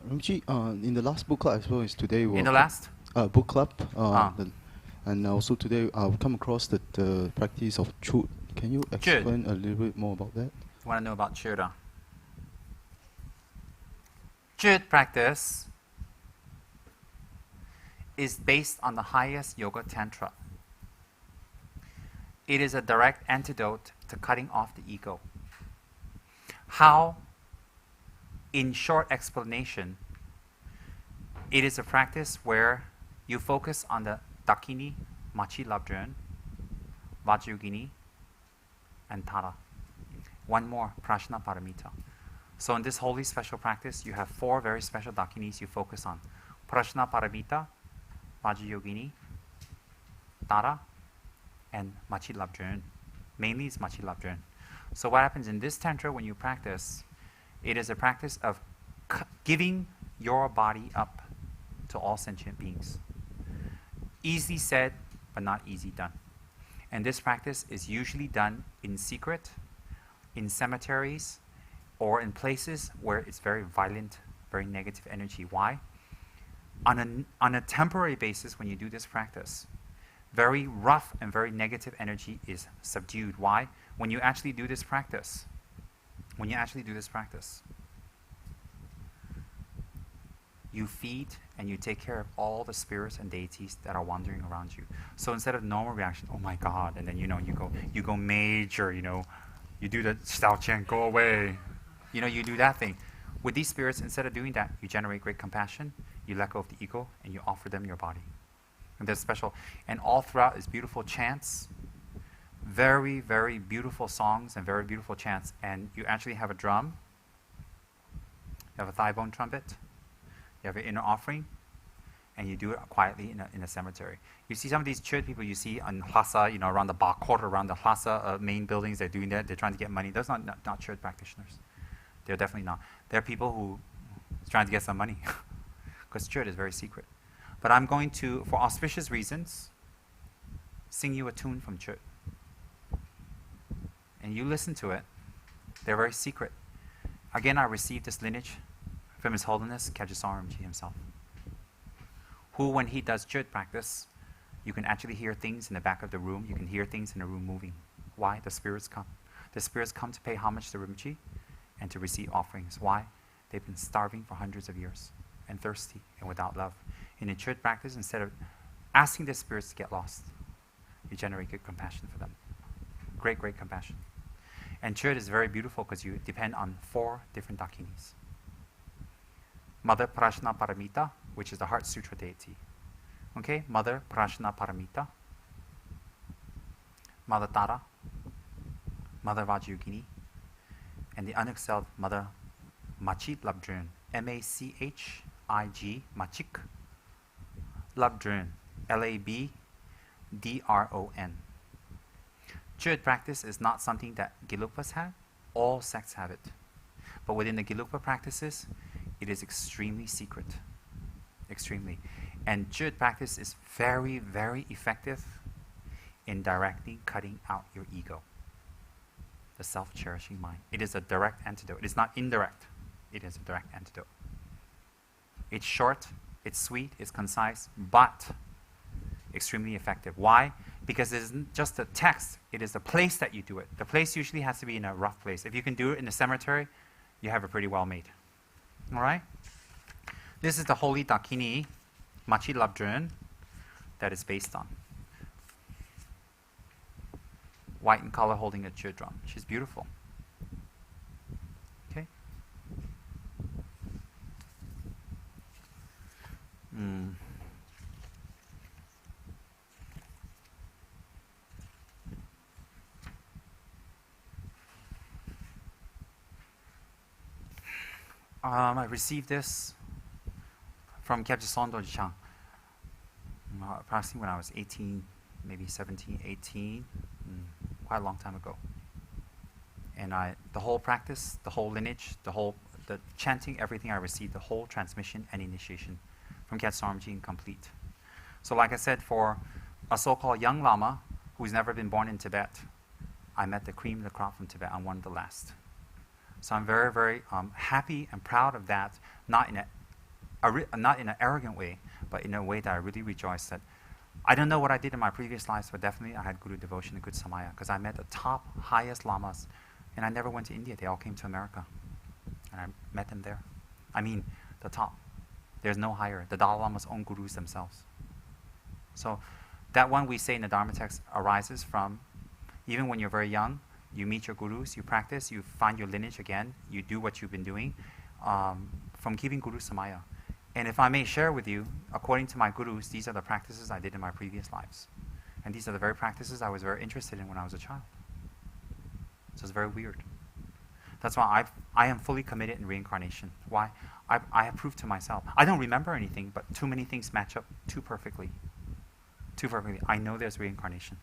Rinpoche, in the last book club as well as today, In the last? book club, Ah. and also today I've come across the practice of Chöd. Can you Chöd. explain a little bit more about that? You want to know about Chöd? Chöd practice is based on the highest yoga tantra. It is a direct antidote to cutting off the ego. How? In short explanation, it is a practice where you focus on the Dakini, Machi Labdrön, Vajrayogini, and Tara. One more, Prajna Paramita. So in this holy special practice, you have 4 very special Dakinis you focus on. Prajna Paramita, Vajrayogini, Tara, and Machi Labdrön. Mainly it's Machi Labdrön. So what happens in this tantra when you practice, it is a practice of giving your body up to all sentient beings. Easy said, but not easy done. And this practice is usually done in secret, in cemeteries, or in places where it's very violent, very negative energy. Why? On a temporary basis, when you do this practice, very rough and very negative energy is subdued. Why? When you actually do this practice, you feed and you take care of all the spirits and deities that are wandering around you. So instead of normal reaction, oh my God, and then you go major, you do the Stao Chen, go away. You do that thing. With these spirits, instead of doing that, you generate great compassion, you let go of the ego, and you offer them your body. And that's special. And all throughout is beautiful chants, very, very beautiful songs and very beautiful chants. And you actually have a drum, you have a thigh bone trumpet, you have an inner offering, and you do it quietly in a cemetery. You see some of these Chöd people you see on Lhasa, around the Ba Court, around the Lhasa main buildings, they're doing that, they're trying to get money. Those are not Chöd practitioners. They're definitely not. They're people who are trying to get some money, because Chöd is very secret. But I'm going to, for auspicious reasons, sing you a tune from Chöd. And you listen to it. They're very secret. Again, I received this lineage from His Holiness Kajasar Rinpoche himself, who, when he does Chöd practice, you can actually hear things in the back of the room. You can hear things in the room moving. Why? The spirits come. The spirits come to pay homage to Rinpoche and to receive offerings. Why? They've been starving for hundreds of years and thirsty and without love. In a Chöd practice, instead of asking the spirits to get lost, you generate good compassion for them. Great, great compassion. And Chöd is very beautiful because you depend on 4 different Dakinis. Mother Prajna Paramita, which is the Heart Sutra deity. Okay, Mother Prajna Paramita, Mother Tara, Mother Vajrayogini, and the unexcelled Mother Machi Labdrön, M-A-C-H-I-G, Machik Labdrön, L-A-B-D-R-O-N. Chöd practice is not something that Gelugpas have. All sects have it. But within the Gelugpa practices, it is extremely secret. Extremely. And Chöd practice is very, very effective in directly cutting out your ego, the self-cherishing mind. It is a direct antidote. It is not indirect. It is a direct antidote. It's short, it's sweet, it's concise, but extremely effective. Why? Because it isn't just the text, it is the place that you do it. The place usually has to be in a rough place. If you can do it in a cemetery, you have it pretty well made. All right? This is the holy Dakini, Machi Labdrön, that is based on. White in color holding a Chöd drum. She's beautiful. Okay? I received this from Kyabje Sondo Chang, approximately when I was 18, maybe 17, 18, quite a long time ago. And the whole practice, the whole lineage, the chanting, everything I received, the whole transmission and initiation from Kyabje Sondo complete. So like I said, for a so-called young Lama who's never been born in Tibet, I met the cream of the crop from Tibet. I'm one of the last. So I'm very, very happy and proud of that, not in an not in an arrogant way, but in a way that I really rejoice that I don't know what I did in my previous lives, but definitely I had Guru devotion and good samaya, because I met the top, highest lamas, and I never went to India. They all came to America, and I met them there. I mean, the top. There's no higher. The Dalai Lama's own gurus themselves. So that one we say in the Dharma text arises from, even when you're very young, you meet your gurus, you practice, you find your lineage again, you do what you've been doing, from keeping Guru Samaya. And if I may share with you, according to my gurus, these are the practices I did in my previous lives. And these are the very practices I was very interested in when I was a child. So it's very weird. That's why I am fully committed in reincarnation. Why? I have proved to myself. I don't remember anything, but too many things match up too perfectly. Too perfectly. I know there's reincarnation.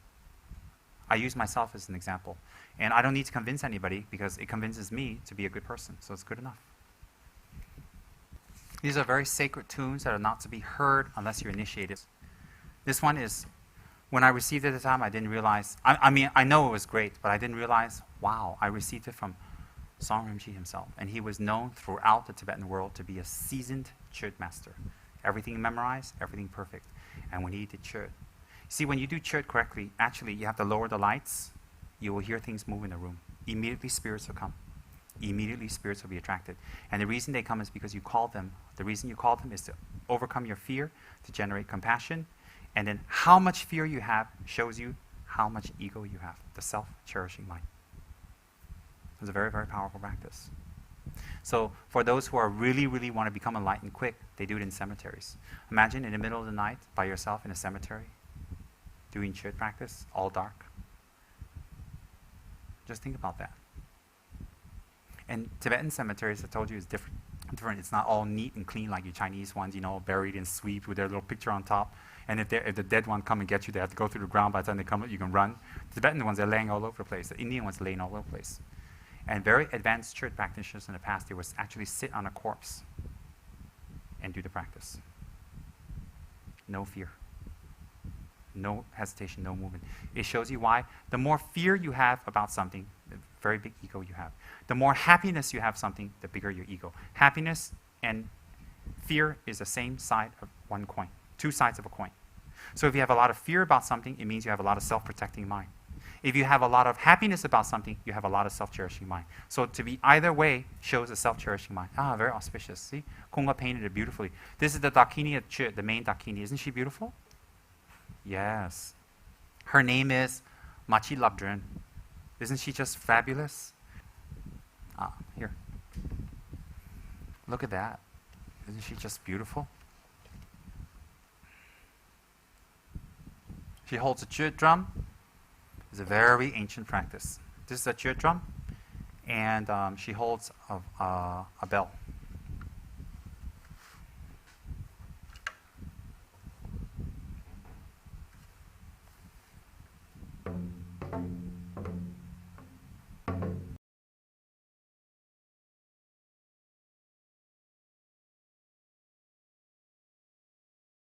I use myself as an example. And I don't need to convince anybody because it convinces me to be a good person. So it's good enough. These are very sacred tunes that are not to be heard unless you're initiated. This one is, when I received it at the time, I didn't realize, I mean, I know it was great, but I didn't realize, wow, I received it from Tsem Rinpoche himself. And he was known throughout the Tibetan world to be a seasoned Chöd master. Everything memorized, everything perfect. And when he did Chöd, see, when you do Chöd correctly, actually you have to lower the lights. You will hear things move in the room. Immediately spirits will come. Immediately spirits will be attracted. And the reason they come is because you call them. The reason you call them is to overcome your fear, to generate compassion. And then how much fear you have shows you how much ego you have, the self-cherishing mind. It's a very, very powerful practice. So for those who are really, really want to become enlightened quick, they do it in cemeteries. Imagine in the middle of the night, by yourself in a cemetery, doing Chöd practice, all dark. Just think about that. And Tibetan cemeteries, I told you, is different. It's not all neat and clean like your Chinese ones, you know, buried in sweep with their little picture on top. And if the dead one come and get you, they have to go through the ground. By the time they come, you can run. The Tibetan ones, they're laying all over the place. The Indian ones are laying all over the place. And very advanced Chöd practitioners in the past, they would actually sit on a corpse and do the practice. No fear. No hesitation, no movement. It shows you why. The more fear you have about something, the very big ego you have. The more happiness you have something, the bigger your ego. Happiness and fear is the same side of one coin. Two sides of a coin. So if you have a lot of fear about something, it means you have a lot of self-protecting mind. If you have a lot of happiness about something, you have a lot of self-cherishing mind. So to be either way shows a self-cherishing mind. Ah, very auspicious. See? Kunga painted it beautifully. This is the Dakini at Chöd, the main Dakini. Isn't she beautiful? Yes. Her name is Machi Labdren. Isn't she just fabulous? Ah, here. Look at that. Isn't she just beautiful? She holds a Chöd drum. It's a very ancient practice. This is a Chöd drum, and she holds a bell.